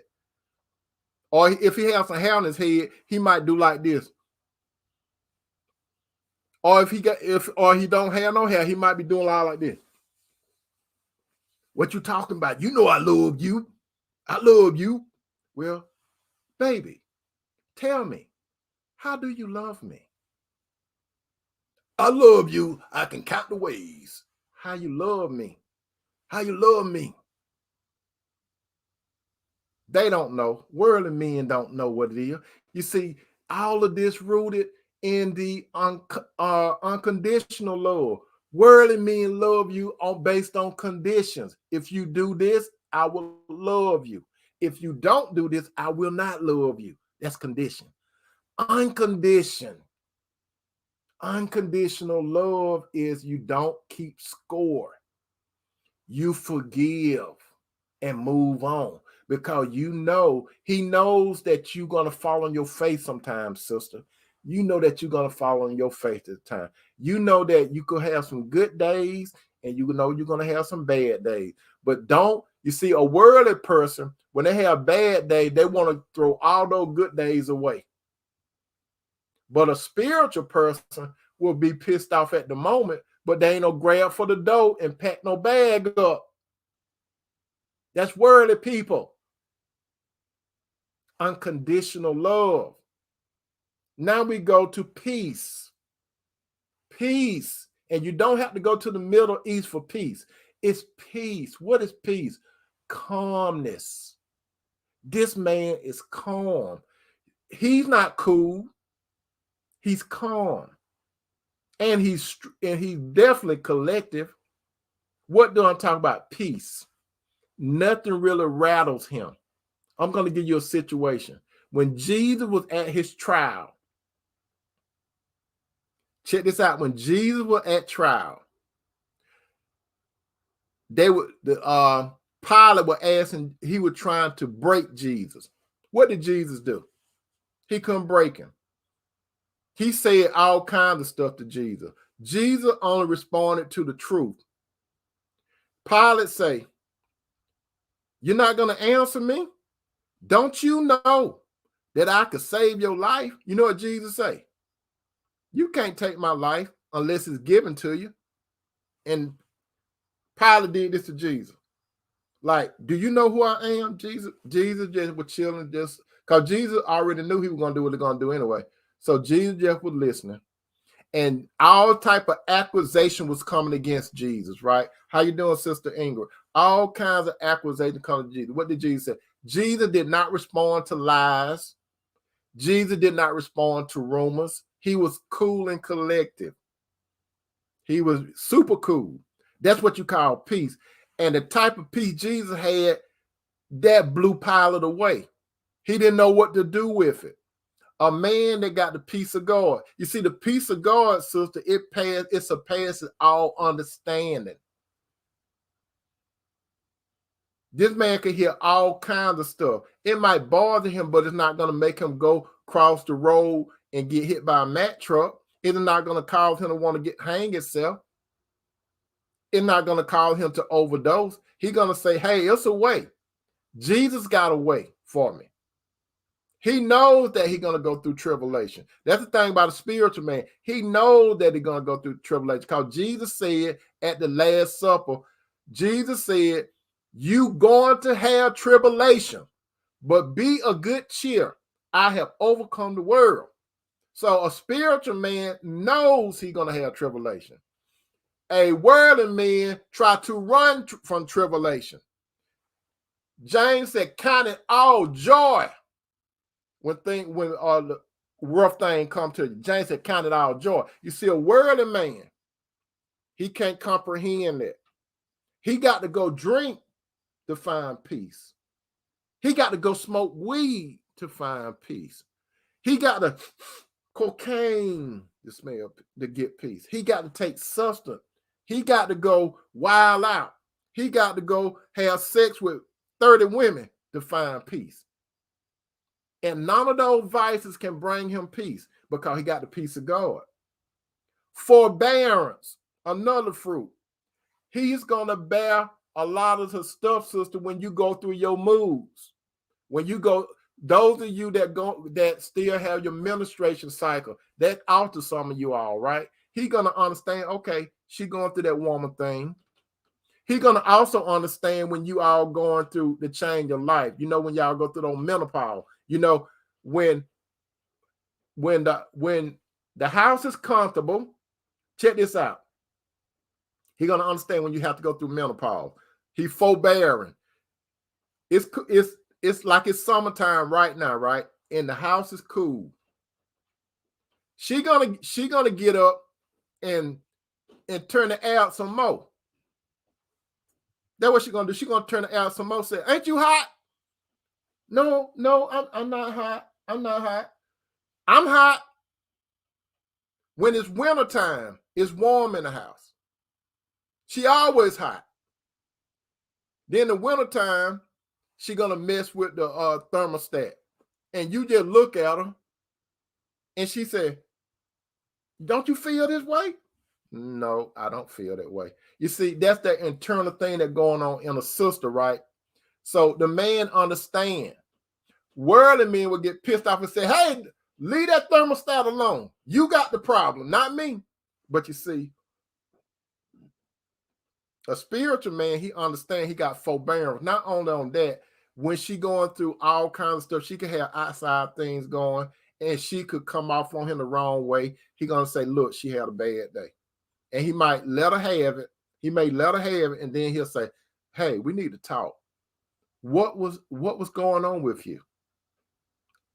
A: Or if he has some hair on his head, he might do like this. Or if he don't have no hair, he might be doing a lot like this. What you talking about? You know I love you. I love you. Well, baby, tell me, how do you love me? I love you. I can count the ways. How you love me? How you love me? They don't know. Worldly men don't know what it is. You see, all of this rooted in the unconditional love. Worldly men love you based on conditions. If you do this, I will love you. If you don't do this, I will not love you. That's condition. Unconditioned. Unconditional love is you don't keep score. You forgive and move on because you know he knows that you're going to fall on your face sometimes, sister. You know that you're going to fall on your face at the time. You know that you could have some good days and you know you're going to have some bad days. But don't, you see, a worldly person, when they have bad days, they want to throw all those good days away. But a spiritual person will be pissed off at the moment, but they ain't no grab for the dough and pack no bag up. That's worldly people. Unconditional love. Now we go to peace. Peace. And you don't have to go to the Middle East for peace. It's peace. What is peace? Calmness. This man is calm. He's not cool. He's calm. And he's definitely collective. What do I talk about? Peace. Nothing really rattles him. I'm going to give you a situation. When Jesus was at his trial, check this out. When Jesus was at trial, Pilate was asking, he was trying to break Jesus. What did Jesus do? He couldn't break him. He said all kinds of stuff to Jesus. Jesus only responded to the truth. Pilate say, you're not going to answer me? Don't you know that I could save your life? You know what Jesus say? You can't take my life unless it's given to you. And Pilate did this to Jesus. Like, do you know who I am? Jesus just was chilling, just because Jesus already knew he was going to do what he's going to do anyway. So Jesus just was listening. And all type of accusation was coming against Jesus, right? How you doing, Sister Ingrid? All kinds of accusation coming to Jesus. What did Jesus say? Jesus did not respond to lies. Jesus did not respond to rumors. He was cool and collective. He was super cool. That's what you call peace. And the type of peace Jesus had, that blew Pilate away. He didn't know what to do with it. A man that got the peace of God. You see, the peace of God, sister, it surpasses all understanding. This man can hear all kinds of stuff. It might bother him, but it's not going to make him go cross the road and get hit by a Mack truck. It's not going to cause him to want to hang himself. It's not going to cause him to overdose. He's going to say, hey, it's a way. Jesus got a way for me. He knows that he's going to go through tribulation. That's the thing about a spiritual man. He knows that he's going to go through tribulation because Jesus said at the Last Supper, Jesus said, you going to have tribulation, but be of good cheer. I have overcome the world. So a spiritual man knows he's going to have tribulation. A worldly man try to run from tribulation. James said, count it all joy when the rough thing come to you. James said, count it all joy. You see, a worldly man, he can't comprehend that. He got to go drink to find peace. He got to go smoke weed to find peace. He got to cocaine to get peace. He got to take substance. He got to go wild out. He got to go have sex with 30 women to find peace. And none of those vices can bring him peace because he got the peace of God. Forbearance, another fruit. He's going to bear a lot of the stuff, sister, when you go through your moods. When you go, those of you that still have your menstruation cycle, that alters some of you all, right? He's going to understand, okay, she going through that woman thing. He's going to also understand when you all going through the change of life. You know, when y'all go through those menopause, you know, when the house is comfortable, check this out. He's going to understand when you have to go through menopause. He's forbearing. It's like it's summertime right now, right? And the house is cool. She gonna get up and turn the air out some more. That's what she's gonna do. She's gonna turn the air out some more. Say, ain't you hot? No, I'm not hot. I'm not hot. I'm hot. When it's wintertime, it's warm in the house. She always hot. Then the wintertime, she gonna mess with the thermostat. And you just look at her and she said, don't you feel this way? No, I don't feel that way. You see, that's that internal thing that's going on in a sister, right? So the man understand. Worldly men would get pissed off and say, hey, leave that thermostat alone. You got the problem, not me. But you see, a spiritual man, he understands, he got forbearance. Not only on that, when she going through all kinds of stuff, she could have outside things going, and she could come off on him the wrong way. He gonna say, look, she had a bad day. And he might let her have it. He may let her have it, and then he'll say, hey, we need to talk. What was going on with you?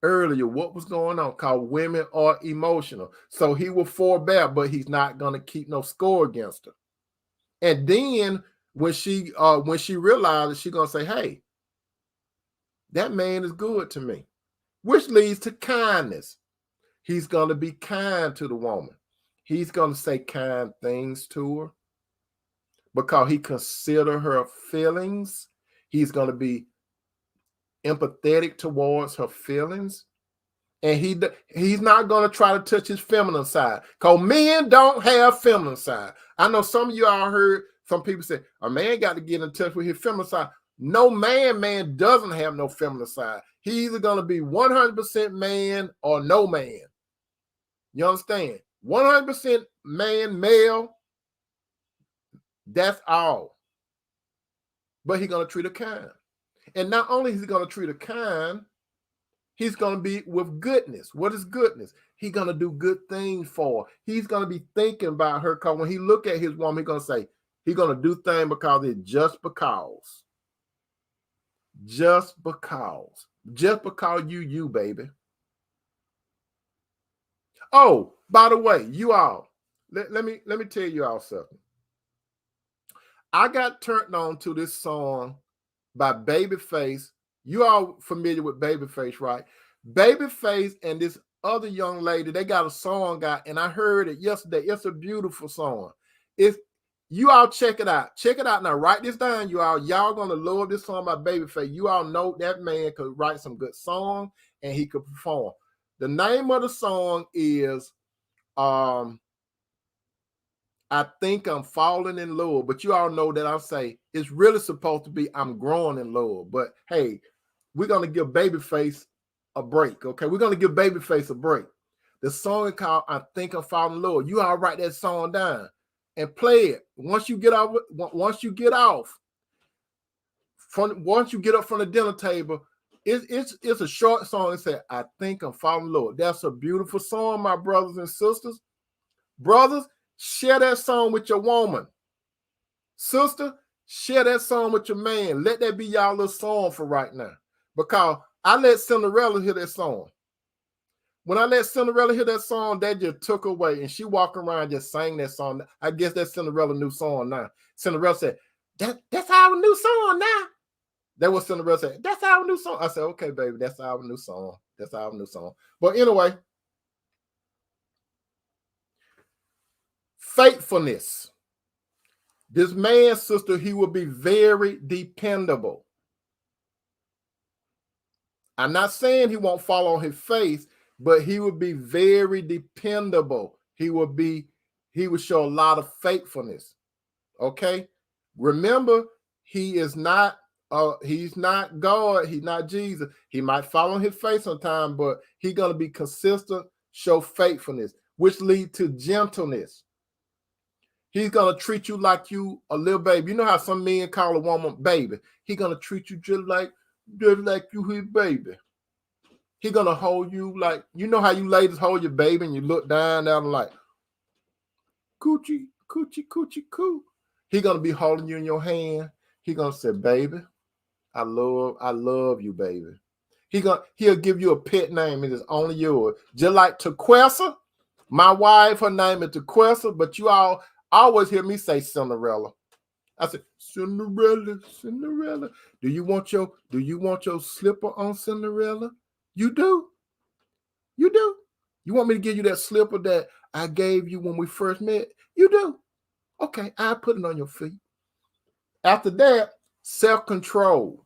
A: Earlier, what was going on? Because women are emotional. So he will forbear, but he's not gonna keep no score against her. And then when she realizes, she's gonna say, hey, that man is good to me, which leads to kindness. He's gonna be kind to the woman. He's gonna say kind things to her because he considers her feelings. He's gonna be empathetic towards her feelings. And he's not going to try to touch his feminine side, because men don't have feminine side. I know some of you all heard some people say, a man got to get in touch with his feminine side. No man doesn't have no feminine side. He's either going to be 100% man or no man. You understand? 100% man, male, that's all. But he's going to treat her kind. And not only is he going to treat her kind, he's going to be with goodness. What is goodness? He's going to do good things for her. He's going to be thinking about her, because when he look at his woman, he's going to say, he's going to do things because it's just because. Just because. Just because you, baby. Oh, by the way, you all, let me tell you all something. I got turned on to this song by Babyface. You all familiar with Babyface, right? Babyface and this other young lady, they got a song out, and I heard it yesterday. It's a beautiful song. You all check it out. Check it out now. Write this down, you all. Y'all gonna love this song by Babyface. You all know that man could write some good song and he could perform. The name of the song is I I think I'm falling in love, but you all know that I say it's really supposed to be I'm growing in love. But hey, we're gonna give Babyface a break. Okay, we're gonna give Babyface a break. The song is called "I Think I'm Falling in Love." You all write that song down and play it. Once you get off once you get up from the dinner table, it's a short song. It says, "I think I'm falling in love." That's a beautiful song, my brothers and sisters. Brothers, share that song with your woman. Sister, share that song with your man. Let that be y'all little song for right now. Because I let Cinderella hear that song. When I let Cinderella hear that song, that just took away. And she walking around just sang that song. I guess that's Cinderella's new song now. Cinderella said, that's our new song now. That was Cinderella said, that's our new song. I said, okay, baby, that's our new song. That's our new song. But anyway, faithfulness. This man, sister, he will be very dependable. I'm not saying he won't fall on his face, but he will be very dependable. He will show a lot of faithfulness. Okay? Remember, he's not God, he's not Jesus. He might fall on his face sometime, but he's gonna be consistent, show faithfulness, which lead to gentleness. He's gonna treat you like you a little baby. You know how some men call a woman baby. He's gonna treat you just like you his baby. He's gonna hold you like, you know how you ladies hold your baby and you look down like coochie, coochie, coochie, coo. He's gonna be holding you in your hand. He's gonna say, baby, I love you, baby. He'll give you a pet name. It is only yours. Just like Tequessa, my wife, her name is Tequessa, but you all always hear me say Cinderella. I said, Cinderella, Cinderella. Do you want your slipper on, Cinderella? You do? You do? You want me to give you that slipper that I gave you when we first met? You do? Okay, I'll put it on your feet. After that, self-control.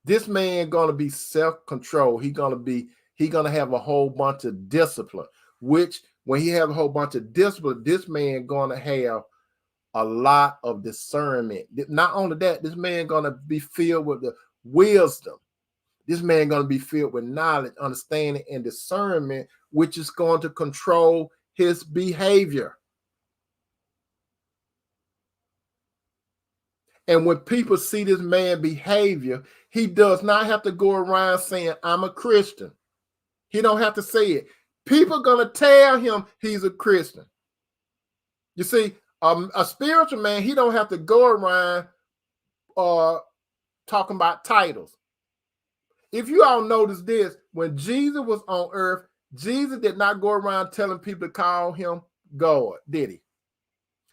A: This man gonna be self-control. He gonna have a whole bunch of discipline, which when he have a whole bunch of discipline, this man gonna have a lot of discernment. Not only that, this man gonna be filled with the wisdom. This man gonna be filled with knowledge, understanding, and discernment, which is going to control his behavior. And when people see this man behavior, he does not have to go around saying, I'm a Christian. He don't have to say it. People are going to tell him he's a Christian. You see, a spiritual man, he don't have to go around talking about titles. If you all notice this, when Jesus was on earth, Jesus did not go around telling people to call him God, did he?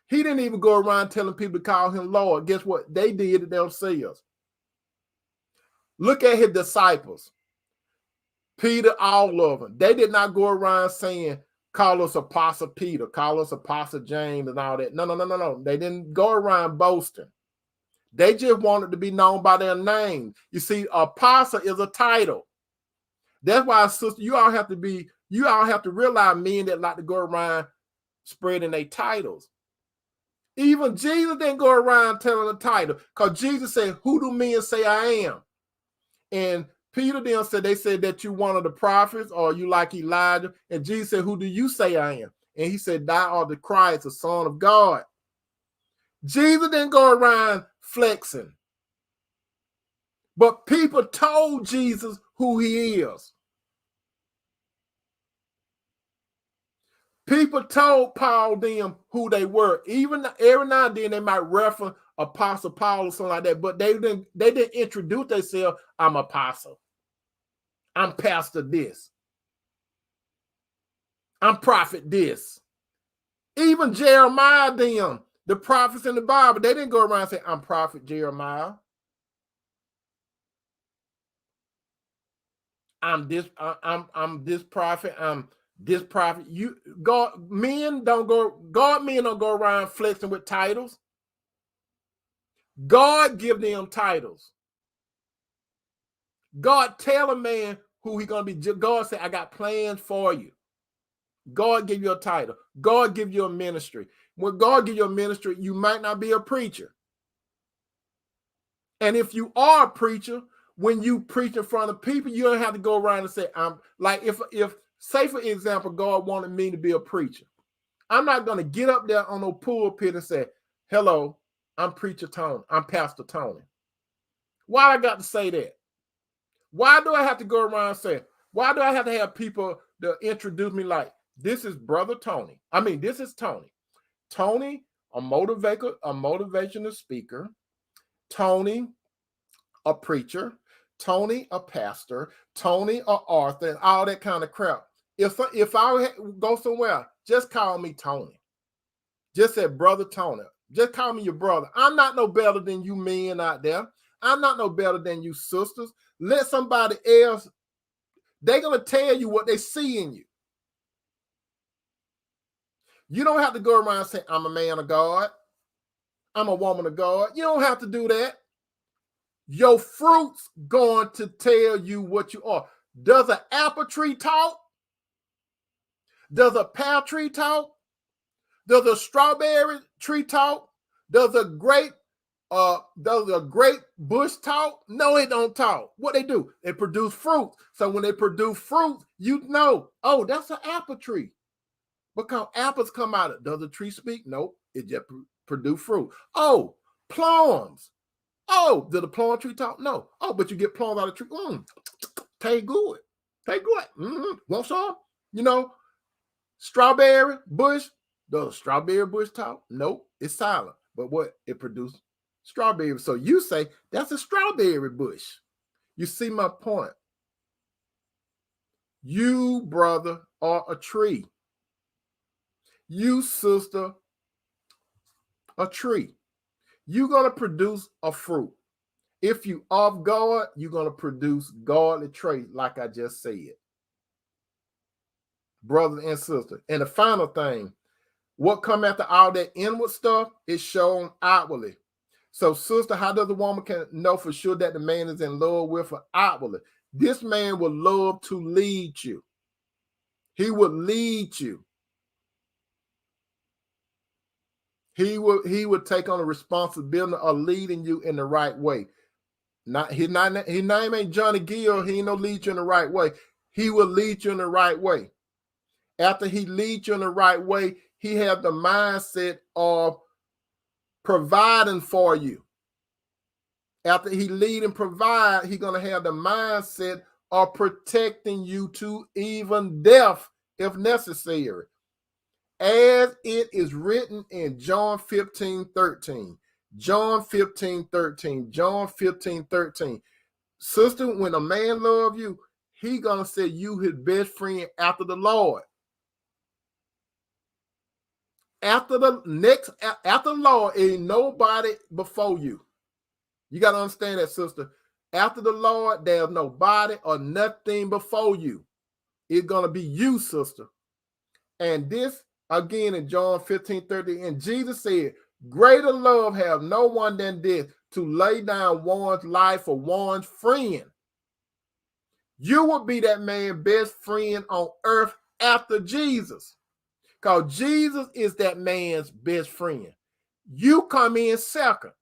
A: He didn't even go around telling people to call him Lord. Guess what? They did it themselves. Look at his disciples. Peter, all of them. They did not go around saying, call us Apostle Peter, call us Apostle James and all that. No. They didn't go around boasting. They just wanted to be known by their name. You see, apostle is a title. That's why, sister, you all have to realize men that like to go around spreading their titles. Even Jesus didn't go around telling a title, because Jesus said, who do men say I am? And Peter then said, they said that you one of the prophets, or you like Elijah. And Jesus said, who do you say I am? And he said, thou art the Christ, the Son of God. Jesus didn't go around flexing. But people told Jesus who he is. People told Paul them who they were. Even every now and then they might reference Apostle Paul or something like that, but they didn't introduce themselves. I'm apostle. I'm pastor this. I'm prophet this. Even Jeremiah them, the prophets in the Bible, they didn't go around and say, I'm prophet Jeremiah. I'm this prophet. I'm this prophet. God men don't go around flexing with titles. God give them titles. God tell a man who he gonna be. God said, I got plans for you. God give you a title. God give you a ministry. When God give you a ministry, you might not be a preacher. And if you are a preacher, when you preach in front of people, you don't have to go around and say, I'm like, if say for example, God wanted me to be a preacher. I'm not going to get up there on no pulpit and say, hello, I'm Preacher Tony. I'm Pastor Tony. Why I got to say that? Why do I have to go around and say, why do I have to have people to introduce me like, this is Brother Tony? I mean, this is Tony. Tony, a motivational speaker. Tony, a preacher. Tony, a pastor. Tony, a author, and all that kind of crap. If I go somewhere, just call me Tony. Just say Brother Tony. Just call me your brother. I'm not no better than you men out there. I'm not no better than you sisters. Let somebody else, they're going to tell you what they see in you. You don't have to go around and say, I'm a man of God. I'm a woman of God. You don't have to do that. Your fruit's going to tell you what you are. Does an apple tree talk? Does a pear tree talk? Does a strawberry tree talk? Does a grape bush talk? No, it don't talk. What they do? They produce fruit. So when they produce fruit, you know, oh, that's an apple tree. Because apples come out of, does the tree speak? Nope. It just produce fruit. Oh, plums. Oh, did the plum tree talk? No. Oh, but you get plums out of the tree. Taste good. Taste good. Want some? You know, strawberry bush. Does a strawberry bush talk? Nope. It's silent. But what? It produced strawberry. So you say, that's a strawberry bush. You see my point? You, brother, are a tree. You, sister, a tree. You're going to produce a fruit. If you of God, you're going to produce godly traits, like I just said. Brothers and sisters. And the final thing, what come after all that inward stuff is shown outwardly. So, sister, how does a woman can know for sure that the man is in love with her outwardly? This man will love to lead you. He will lead you. He would take on the responsibility of leading you in the right way. His name ain't Johnny Gill. He ain't no lead you in the right way. He will lead you in the right way. After he leads you in the right way, he has the mindset of providing for you. After he lead and provide, he's going to have the mindset of protecting you to even death if necessary. As it is written in John 15:13. John 15:13. John 15:13. Sister, when a man love you, he gonna say you his best friend after the Lord. After the Lord, ain't nobody before you. You got to understand that, sister. After the Lord, there's nobody or nothing before you. It's going to be you, sister. And this, again, in John 15:30, and Jesus said, greater love have no one than this, to lay down one's life for one's friend. You will be that man's best friend on earth after Jesus. Because Jesus is that man's best friend. You come in second.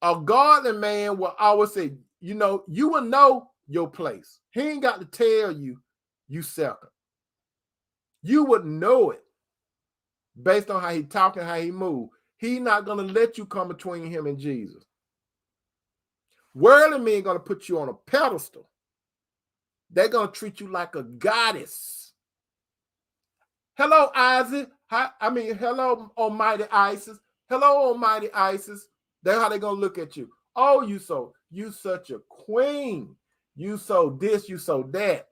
A: A godly man will always say, you will know your place. He ain't got to tell you second. You would know it based on how he talk and how he move. He's not going to let you come between him and Jesus. Worldly men going to put you on a pedestal. They're going to treat you like a goddess. Hello, Isaac. Hello, Almighty Isis. Hello, Almighty Isis. That's how they're going to look at you. Oh, you such a queen. You so this, you so that.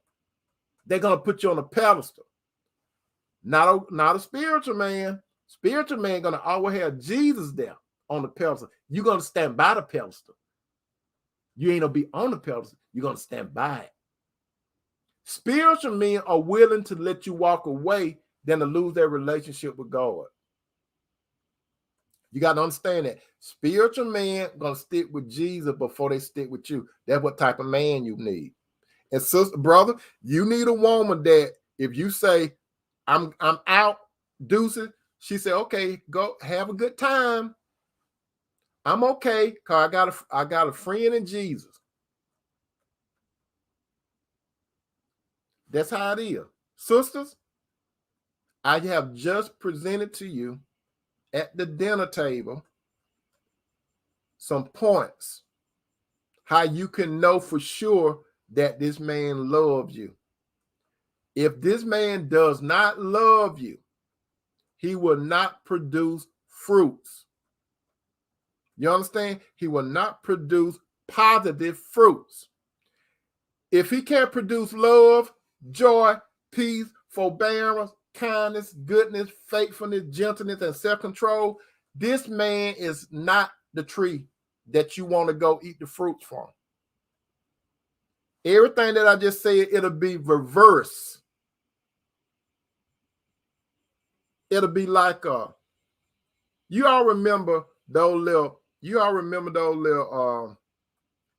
A: They're going to put you on a pedestal. Not a spiritual man. Spiritual man going to always have Jesus there on the pedestal. You're going to stand by the pedestal. You ain't going to be on the pedestal. You're going to stand by it. Spiritual men are willing to let you walk away than to lose their relationship with God. You got to understand that. Spiritual men going to stick with Jesus before they stick with you. That's what type of man you need. And sister, brother, you need a woman that if you say, I'm out, deuces. She said, okay, go have a good time. I'm okay, because I got a friend in Jesus. That's how it is. Sisters, I have just presented to you at the dinner table some points how you can know for sure that this man loves you. If this man does not love you, he will not produce fruits. You understand? He will not produce positive fruits. If he can't produce love, joy, peace, forbearance, kindness, goodness, faithfulness, gentleness, and self-control, this man is not the tree that you want to go eat the fruits from. Everything that I just said, it'll be reverse. It'll be like you all remember those little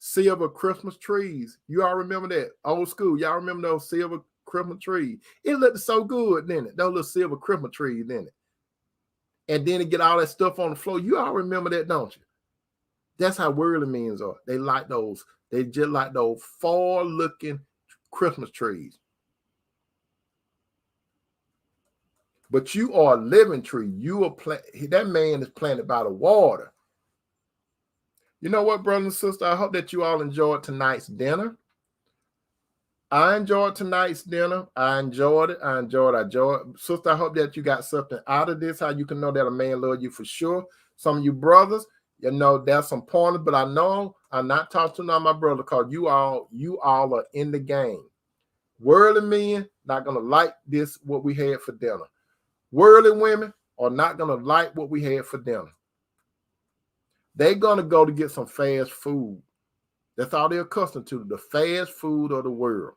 A: silver Christmas trees. You all remember that? Old school. Y'all remember those silver Christmas trees? It looked so good, didn't it? Those little silver Christmas trees, didn't it? And then it get all that stuff on the floor. You all remember that, don't you? That's how worldly men are. They like those. They just like those far-looking Christmas trees. But you are a living tree. You are that man is planted by the water. You know what, brothers and sisters? I hope that you all enjoyed tonight's dinner. I enjoyed tonight's dinner. I enjoyed it. Sister, I hope that you got something out of this, how you can know that a man loves you for sure. Some of you brothers, you know, there's some pointers, but I know I'm not talking to none of my brother because you all are in the game. Worldly men not going to like this, what we had for dinner. Worldly women are not going to like what we had for dinner. They're going to go to get some fast food. That's all they're accustomed to, the fast food of the world.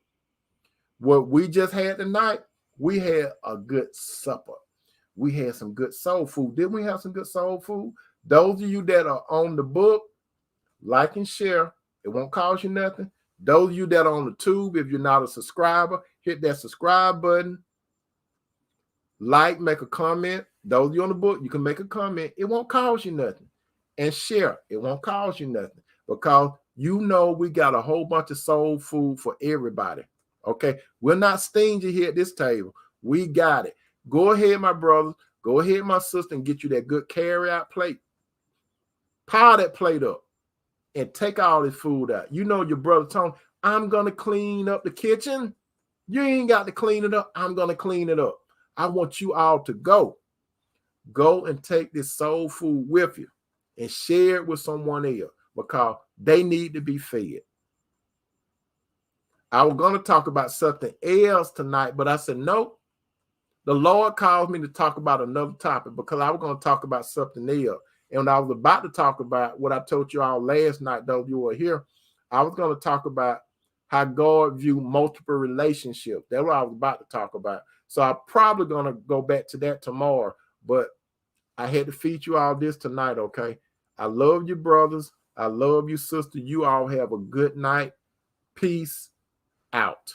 A: What we just had tonight, we had a good supper. We had some good soul food. Didn't we have some good soul food? Those of you that are on the book, like and share. It won't cost you nothing. Those of you that are on the tube, if you're not a subscriber, hit that subscribe button. Like, make a comment. Those of you on the book, you can make a comment. It won't cost you nothing. And share. It won't cost you nothing. Because you know we got a whole bunch of soul food for everybody. Okay? We're not stingy here at this table. We got it. Go ahead, my brother. Go ahead, my sister, and get you that good carry-out plate. Pile that plate up and take all this food out. You know your brother told me, I'm going to clean up the kitchen. You ain't got to clean it up. I'm going to clean it up. I want you all to go. Go and take this soul food with you and share it with someone else because they need to be fed. I was going to talk about something else tonight, but I said, no. The Lord called me to talk about another topic because I was going to talk about something else. And when I was about to talk about what I told you all last night, though you were here, I was going to talk about how God views multiple relationships. That's what I was about to talk about. So I'm probably going to go back to that tomorrow. But I had to feed you all this tonight, okay? I love you, brothers. I love you, sister. You all have a good night. Peace out.